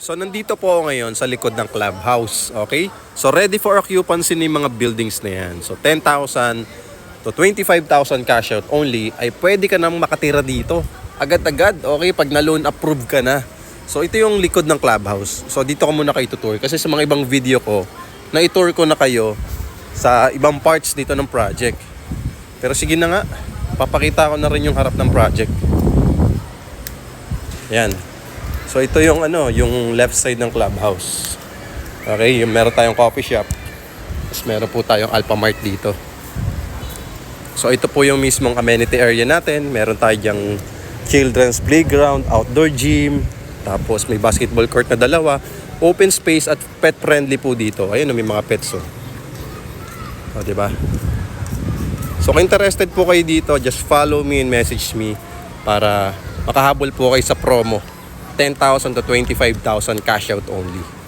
So nandito po ako ngayon sa likod ng clubhouse, okay? So ready for occupancy ng mga buildings na yan. So 10,000 to 25,000 cash out only ay pwede ka nang makatira dito. Agad-agad, okay? Pag na-loan approved ka na. So ito yung likod ng clubhouse. So dito ko muna kayo tutur kasi sa mga ibang video ko, na-tour ko na kayo sa ibang parts dito ng project. Pero sige na nga, papakita ko na rin yung harap ng project. Yan. So ito yung yung left side ng clubhouse. Okay, yung meron tayong coffee shop. Tapos meron po tayong Alphamart dito. So ito po yung mismong amenity area natin. Meron tayong children's playground, outdoor gym, tapos may basketball court na dalawa, open space at pet friendly po dito. Ayun, may mga pets oh, di ba? So kung interested po kayo dito, just follow me and message me para makahabol po kayo sa promo. 10,000 to 25,000 cash out only.